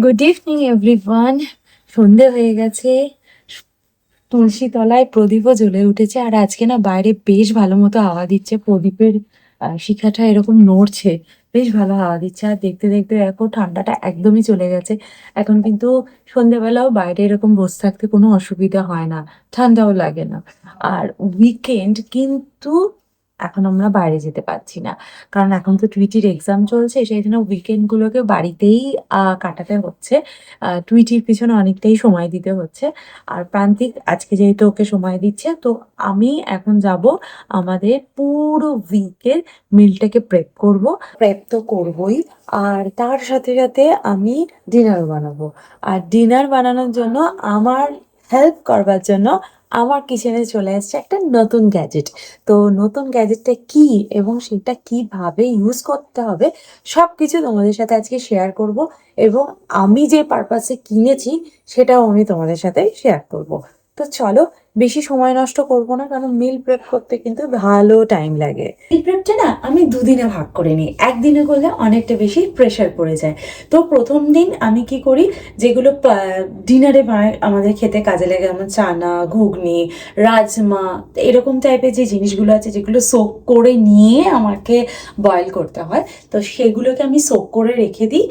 Good evening everyone. সন্ধে হয়ে গেছে, তুলসী তলায় প্রদীপও জ্বলে উঠেছে। আর আজকে না বাইরে বেশ ভালো মতো হাওয়া দিচ্ছে, প্রদীপের শিখাটা এরকম নড়ছে, বেশ ভালো হাওয়া দিচ্ছে। আর দেখতে দেখতে দেখো ঠান্ডাটা একদমই চলে গেছে। এখন কিন্তু সন্ধেবেলাও বাইরে এরকম বসে থাকতে কোনো অসুবিধা হয় না, ঠান্ডাও লাগে না। আর উইকেন্ড কিন্তু এখন আমরা বাইরে যেতে পারছি না, কারণ এখন তো টুইটির এক্সাম চলছে, সেই জন্য উইকেন্ডগুলোকে বাড়িতেই কাটাতে হচ্ছে। টুইটির পিছনে অনেকটাই সময় দিতে হচ্ছে। আর প্রান্তিক আজকে যেহেতু ওকে সময় দিচ্ছে, তো আমি এখন যাব আমাদের পুরো উইকের মিলটাকে প্রেপ তো করবই। আর তার সাথে সাথে আমি ডিনার বানাবো। আর ডিনার বানানোর জন্য আমার হেল্প করবার জন্য আমার কিচেনে চলে এসেছে একটা নতুন গ্যাজেট। তো নতুন গ্যাজেটটা কি এবং সেটা কিভাবে ইউজ করতে হবে সব কিছু তোমাদের সাথে আজকে শেয়ার করব। এবং আমি যে পারপাসে কিনেছি সেটাও আমি তোমাদের সাথে শেয়ার করব। তো চলো, বেশি সময় নষ্ট করব না, কারণ মিল প্রেপ করতে কিন্তু ভালো টাইম লাগে। মিল প্রেপটা না আমি দুদিনে ভাগ করে নিই, একদিনে করলে অনেকটা বেশি প্রেশার পড়ে যায়। তো প্রথম দিন আমি কি করি, যেগুলো ডিনারে আমাদের খেতে কাজে লাগে, যেমন চানা, ঘুগনি, রাজমা, এরকম টাইপের যে জিনিসগুলো আছে যেগুলো সোক করে নিয়ে আমাকে বয়েল করতে হয়, তো সেগুলোকে আমি সোক করে রেখে দিই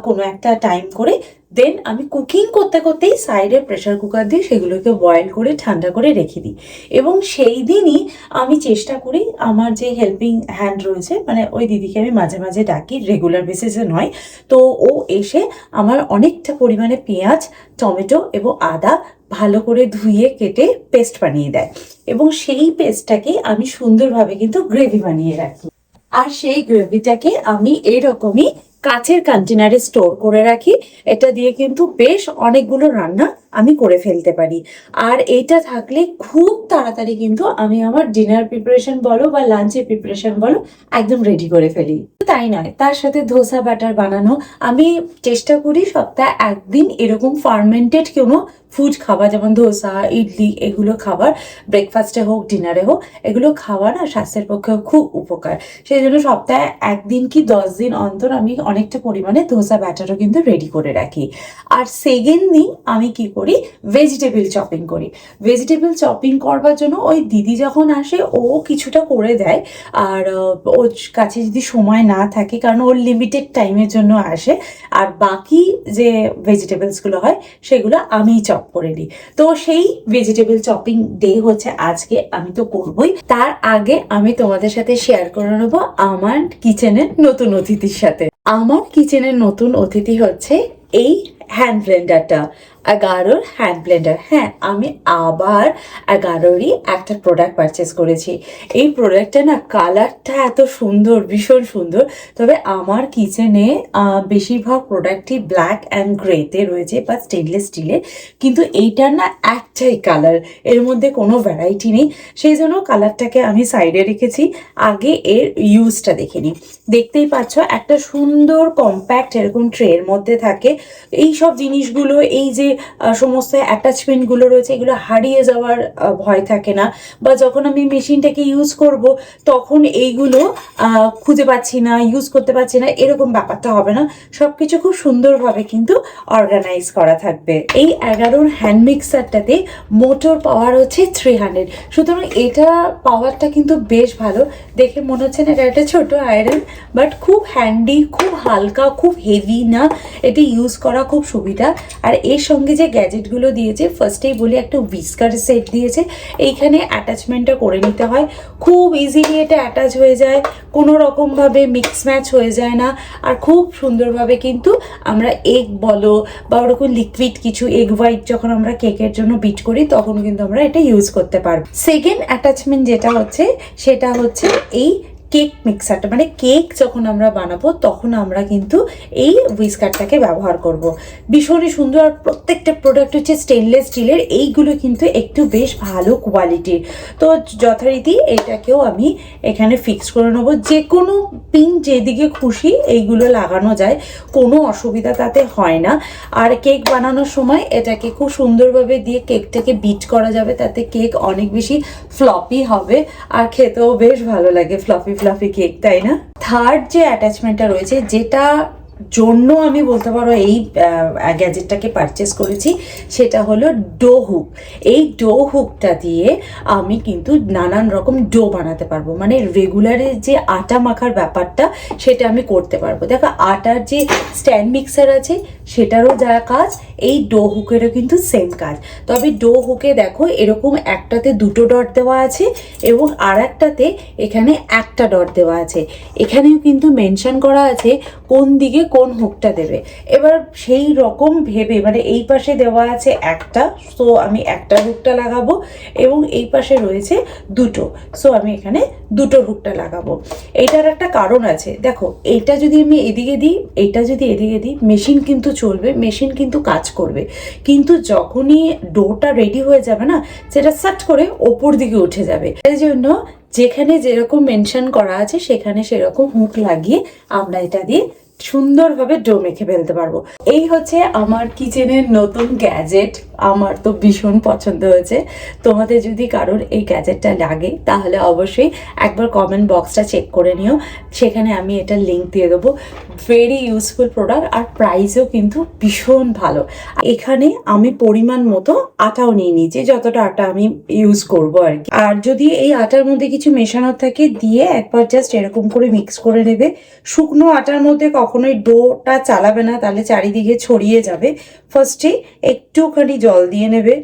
কোনো একটা টাইম করে। দেন আমি কুকিং করতে করতেই সাইডে প্রেশার কুকার দিয়ে সেগুলোকে বয়েল করে ঠান্ডা করে রেখে দিই। এবং সেই দিনই আমি চেষ্টা করি, আমার যে হেল্পিং হ্যান্ড রয়েছে, মানে ওই দিদিকে আমি মাঝে মাঝে ডাকি, রেগুলার বেসিসে নয়, তো ও এসে আমার অনেকটা পরিমাণে পেঁয়াজ, টমেটো এবং আদা ভালো করে ধুয়ে কেটে পেস্ট বানিয়ে দেয়। এবং সেই পেস্টটাকে আমি সুন্দরভাবে কিন্তু গ্রেভি বানিয়ে রাখি। আর সেই গ্রেভিটাকে আমি এইরকমই কাচের কন্টেনারে স্টোর করে রাখি। এটা দিয়ে কিন্তু বেশ অনেকগুলো রান্না আমি করে ফেলতে পারি। আর এইটা থাকলে খুব তাড়াতাড়ি কিন্তু আমি আমার ডিনার প্রিপারেশন বলো বা লাঞ্চের প্রিপারেশন বলো একদম রেডি করে ফেলি। তাই নয়, তার সাথে ধোসা ব্যাটার বানানো আমি চেষ্টা করি সপ্তাহে একদিন এরকম ফার্মেন্টেড কোনো ফুড খাবার, যেমন ধোসা, ইডলি, এগুলো খাবার ব্রেকফাস্টে হোক ডিনারে হোক, এগুলো খাওয়া না স্বাস্থ্যের পক্ষে খুব উপকার। সেই জন্য সপ্তাহে একদিন কি 10 দিন অন্তর আমি অনেকটা পরিমাণে ধোসা ব্যাটারও কিন্তু রেডি করে রাখি। আর সেকেন্ড দিন আমি কি করি, ভেজিটেবল চপিং করি। ভেজিটেবল চপিং করবার জন্য ওই দিদি যখন আসে ও কিছুটা করে দেয়। আর ওর কাছে যদি সময় না থাকে, কারণ ওর লিমিটেড টাইমের জন্য আসে, আর বাকি যে ভেজিটেবলসগুলো হয় সেগুলো আমিই চপ করে নিই। তো সেই ভেজিটেবল চপিং ডে হচ্ছে আজকে, আমি তো করবই। তার আগে আমি তোমাদের সাথে শেয়ার করে নেবো আমার কিচেনের নতুন অতিথির সাথে। আমার কিচেনের নতুন অতিথি হচ্ছে এই হ্যান্ড ব্লেন্ডারটা, এগারোর হ্যান্ড ব্লেন্ডার। হ্যাঁ, আমি আবার এগারোরই একটা প্রোডাক্ট পারচেস করেছি। এই প্রোডাক্টটা না কালারটা এত সুন্দর, ভীষণ সুন্দর। তবে আমার কিচেনে বেশিরভাগ প্রোডাক্টই ব্ল্যাক অ্যান্ড গ্রেতে রয়েছে বা স্টেনলেস স্টিলের, কিন্তু এইটার না একটাই কালার, এর মধ্যে কোনো ভ্যারাইটি নেই। সেই জন্য কালারটাকে আমি সাইডে রেখেছি। আগে এর ইউজটা দেখে নিই। দেখতেই পাচ্ছ একটা সুন্দর কম্প্যাক্ট এরকম ট্রের মধ্যে থাকে এই সব জিনিসগুলো। এই যে সমস্ত অ্যাটাচমেন্টগুলো রয়েছে, এগুলো হারিয়ে যাওয়ার ভয় থাকে না, বা যখন আমি মেশিনটাকে ইউজ করব তখন এইগুলো খুঁজে পাচ্ছি না, ইউজ করতে পারছি না, এরকম ব্যাপারটা হবে না। সব কিছু খুব সুন্দরভাবে কিন্তু অর্গানাইজ করা থাকবে। এই এগারোর হ্যান্ড মিক্সারটাতে মোটর পাওয়ার হচ্ছে 300, সুতরাং এটা পাওয়ারটা কিন্তু বেশ ভালো। দেখে মনে হচ্ছে না এটা একটা ছোট আয়রন, বাট খুব হ্যান্ডি, খুব হালকা, খুব হেভি না, এটি ইউজ করা খুব সুবিধা। আর এর সঙ্গে যে গ্যাজেটগুলো দিয়েছে, ফার্স্টেই বলি একটা হুইস্কার সেট দিয়েছে। এইখানে অ্যাটাচমেন্টটা করে নিতে হয়, খুব ইজিলি এটা অ্যাটাচ হয়ে যায়, কোনো রকমভাবে মিক্স ম্যাচ হয়ে যায় না। আর খুব সুন্দরভাবে কিন্তু আমরা এগ বলো বা ওরকম লিকুইড কিছু, এগ হোয়াইট যখন আমরা কেকের জন্য বিট করি তখন কিন্তু আমরা এটা ইউজ করতে পারবো। সেকেন্ড অ্যাটাচমেন্ট যেটা হচ্ছে সেটা হচ্ছে এই কেক মিক্সারটা, মানে কেক যখন আমরা বানাবো তখন আমরা কিন্তু এই হুইস্কারটাকে ব্যবহার করব। ভীষণই সুন্দর। আর প্রত্যেকটা প্রোডাক্ট হচ্ছে স্টেনলেস স্টিলের, এইগুলো কিন্তু একটু বেশ ভালো কোয়ালিটির। তো যথারীতি এটাকেও আমি এখানে ফিক্স করে নেবো। যে কোনো পিন যেদিকে খুশি এইগুলো লাগানো যায়, কোনো অসুবিধা তাতে হয় না। আর কেক বানানোর সময় এটাকে খুব সুন্দরভাবে দিয়ে কেকটাকে বিট করা যাবে, তাতে কেক অনেক বেশি ফ্লপি হবে আর খেতেও বেশ ভালো লাগে ফ্লপি ফ্লপি কেক, তাই না? থার্ড যে অ্যাটাচমেন্টটা রয়েছে, যেটা জন্য আমি বলতে পারো এই গ্যাজেটটাকে পারচেস করেছি, সেটা হলো ডো হুক। এই ডো হুকটা দিয়ে আমি কিন্তু নানান রকম ডো বানাতে পারবো, মানে রেগুলারের যে আটা মাখার ব্যাপারটা সেটা আমি করতে পারবো। দেখো আটার যে স্ট্যান্ড মিক্সার আছে সেটারও যা কাজ, এই ডো হুকেরও কিন্তু সেম কাজ। তবে ডো হুকে দেখো এরকম একটাতে দুটো ডট দেওয়া আছে এবং আর একটাতে এখানে একটা ডট দেওয়া আছে। এখানেও কিন্তু মেনশন করা আছে কোন দিকে কোন হুকটা দেবে। এবার সেই রকম ভেবে, মানে এই পাশে দেওয়া আছে একটা, সো আমি একটা হুকটা লাগাবো এবং এই পাশে রয়েছে দুটো, সো আমি এখানে দুটো হুকটা লাগাবো। এইটার একটা কারণ আছে, দেখো এইটা যদি আমি এদিকে দিই, এইটা যদি এদিকে দিই, মেশিন কিন্তু চলবে, মেশিন কিন্তু কাজ করবে, কিন্তু যখনই ডোটা রেডি হয়ে যাবে না, সেটা সাট করে ওপর দিকে উঠে যাবে। এই জন্য যেখানে যেরকম মেনশন করা আছে সেখানে সেরকম হুক লাগিয়ে আমরা এটা দিয়ে সুন্দরভাবে ডো মেখে ফেলতে পারবো। এই হচ্ছে আমার কিচেনের নতুন গ্যাজেট, আমার তো ভীষণ পছন্দ হয়েছে। তোমাদের যদি কারোর এই গ্যাজেটটা লাগে তাহলে অবশ্যই একবার কমেন্ট বক্সটা চেক করে নিও, সেখানে আমি এটা লিঙ্ক দিয়ে দেবো। ভেরি ইউজফুল প্রোডাক্ট, আর প্রাইসও কিন্তু ভীষণ ভালো। এখানে আমি পরিমাণ মতো আটাও নিয়ে নিয়েছি, যতটা আটা আমি ইউজ করব আর কি। আর যদি এই আটার মধ্যে কিছু মেশানো থাকে দিয়ে একবার জাস্ট এরকম করে মিক্স করে নেবে। শুকনো আটার মধ্যে কখনোই ডোটা চালাবে না, তাহলে চারিদিকে ছড়িয়ে যাবে। ফার্স্টে একটুখানি জল দিয়ে নেবে,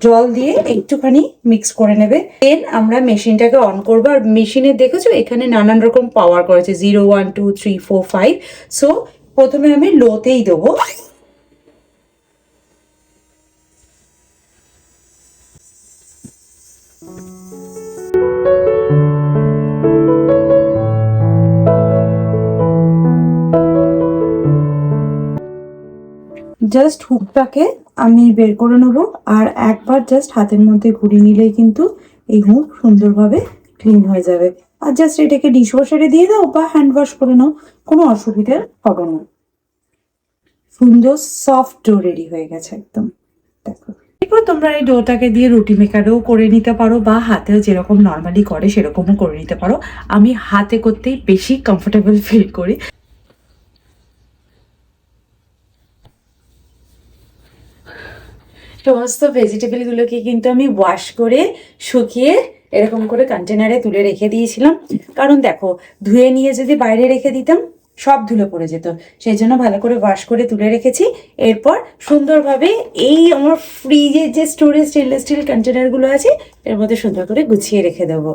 জল দিয়ে একটুখানি মিক্স করে নেবে, দেন আমরা মেশিনটাকে অন করবো। আর মেশিনে দেখেছো এখানে নানান রকম পাওয়ার করেছে, 0 1 2 3 4 5। সো প্রথমে আমি লোতেই দেবো। জাস্ট হুকটাকে আমি বের করে নেবো, আর একবার জাস্ট হাতের মধ্যে ঘুরিয়ে নিলেই কিন্তু এই হুক সুন্দরভাবে ক্লিন হয়ে যাবে। আর জাস্ট এটাকে ডিশ ওয়াশারে দিয়ে দাও বা হ্যান্ড ওয়াশ করে নাও, কোনো অসুবিধা হবে না। সুন্দর সফট ডো রেডি হয়ে গেছে একদম, দেখো। এরপর তোমরা এই ডোটাকে দিয়ে রুটি মেকারেও করে নিতে পারো বা হাতেও যেরকম নর্মালি করে সেরকমও করে নিতে পারো। আমি হাতে করতেই বেশি কমফোর্টেবল ফিল করি। সমস্ত ভেজিটেবলগুলোকে কিন্তু আমি ওয়াশ করে শুকিয়ে এরকম করে কন্টেনারে তুলে রেখে দিয়েছিলাম, কারণ দেখো ধুয়ে নিয়ে যদি বাইরে রেখে দিতাম সব ধুলো পড়ে যেত, সেই জন্য ভালো করে ওয়াশ করে তুলে রেখেছি। এরপর সুন্দরভাবে এই আমার ফ্রিজের যে স্টোরেজ স্টেনলেস স্টিল কন্টেনারগুলো আছে এর মধ্যে সুন্দর করে গুছিয়ে রেখে দেবো।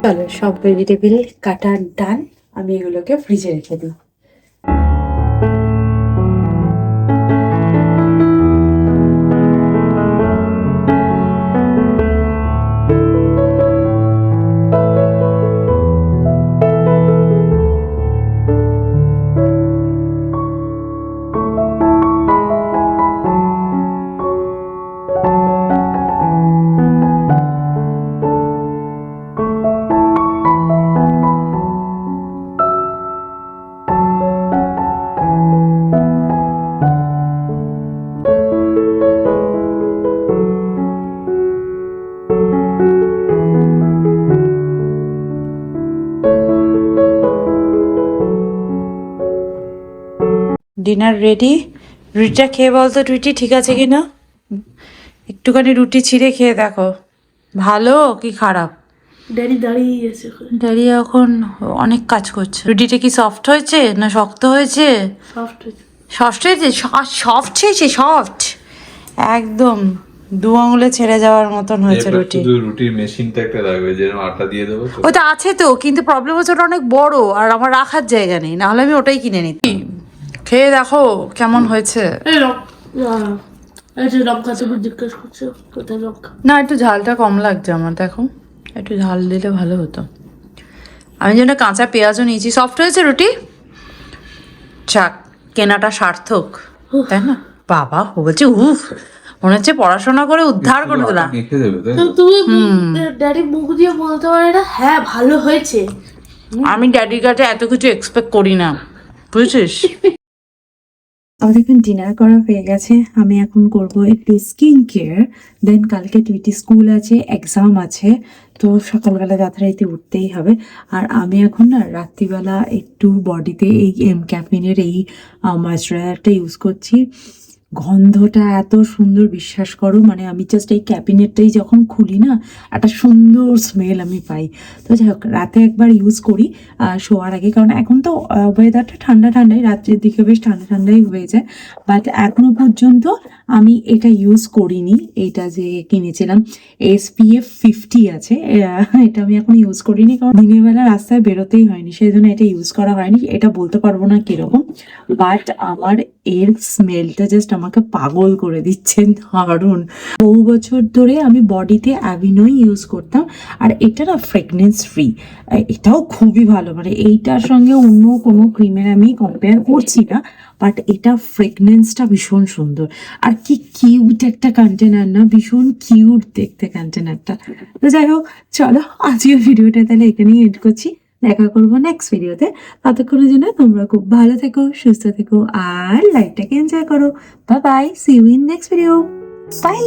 চলো সব ভেজিটেবল কাটা ডান, আমি এগুলোকে ফ্রিজে রেখে দিই। Dinner ready. রুটিটা খেয়ে বলতো রুটি ঠিক আছে কিনা, একটুখানি রুটি ছিঁড়ে খেয়ে দেখো ভালো কি খারাপ। ড্যাডি দাঁড়িয়ে আছে দাঁড়িয়ে এখন অনেক কাজ করছে। রুটিটা কি সফট হয়েছে না শক্ত হয়েছে? সফট হয়েছে। সফট হয়েছে, সফট হয়েছে, সফট একদম দু আঙুলে ছেড়ে যাওয়ার মতন হয়েছে রুটি। শুধু রুটির মেশিনটা একটা লাগবে, যেরকম আটা দিয়ে দেবো। ওটা আছে তো, কিন্তু প্রবলেম হচ্ছে ওটা অনেক বড় আর আমার রাখার জায়গা নেই, নাহলে আমি ওটাই কিনে নিতাম। খেয়ে দেখো কেমন হয়েছে। আচ্ছা লঙ্কা তুমি জিজ্ঞেস করছো কোথায় লঙ্কা? না, একটু ঝালটা কম লাগছে আমার, দেখো একটু ঝাল দিলে ভালো হতো। আমি যেন কাঁচা পেঁয়াজও নিয়েছি। সফট হয়েছে রুটি? যাক, কেনাটা সার্থক, তাই না? বাবা, ও বলছে উফ, মনে হচ্ছে পড়াশোনা করে উদ্ধার করে দিলাম। মেখে দেবে তাই তো তুমি ড্যাডি মুখ দিয়ে বলতে পারে না হ্যাঁ ভালো হয়েছে? আমি ড্যাডির কাছে এত কিছু এক্সপেক্ট করি না, বুঝছিস? আমাদের এখন ডিনার করা হয়ে গেছে। আমি এখন করব একটু স্কিন কেয়ার, দেন কালকে টুইটি স্কুল আছে, এক্সাম আছে, তো সকালবেলা যথারীতি উঠতেই হবে। আর আমি এখন না রাত্রিবেলা একটু বডিতে এই ক্যাফিনের এই ময়েশ্চারাইজারটা ইউজ করছি। গন্ধটা এত সুন্দর, বিশ্বাস করো, মানে আমি জাস্ট এই ক্যাবিনেটটাই যখন খুলি না, একটা সুন্দর স্মেল আমি পাই। তো যাই হোক, রাতে একবার ইউজ করি শোয়ার আগে, কারণ এখন তো ওয়েদারটা ঠান্ডা ঠান্ডাই, রাত্রের দিকে বেশ ঠান্ডা ঠান্ডাই হয়ে যায়। বাট এখনো পর্যন্ত আমি এটা ইউজ করিনি। এটা যে কিনেছিলাম SPF 50 আছে, এটা আমি এখন ইউজ করিনি, কারণ দিনের বেলা রাস্তায় বেরোতেই হয়নি, সেই জন্য এটা ইউজ করা হয়নি। এটা বলতে পারবো না কিরকম, বাট আমার এর স্মেলটা জাস্ট আমাকে পাগল করে দিচ্ছে, দারুণ। বহু বছর ধরে আমি বডিতে অ্যাভিনোই ইউজ করতাম, আর এটা না ফ্রেগনেন্স ফ্রি, এটাও খুবই ভালো। মানে এইটার সঙ্গে অন্য কোনো ক্রিমের আমি কম্পেয়ার করছি না, বাট এটা ফ্রেগনেন্সটা ভীষণ সুন্দর। আর কি কিউট একটা কন্টেনার না, ভীষণ কিউট দেখতে কন্টেনারটা। তো যাই হোক, চলো আজকের ভিডিওটা তাহলে এখানেই এন্ড করছি। দেখা করবো নেক্সট ভিডিওতে। ততক্ষণের জন্য তোমরা খুব ভালো থেকো, সুস্থ থেকো, আর লাইফটাকে এনজয় করো। Bye bye, see you in next video, by.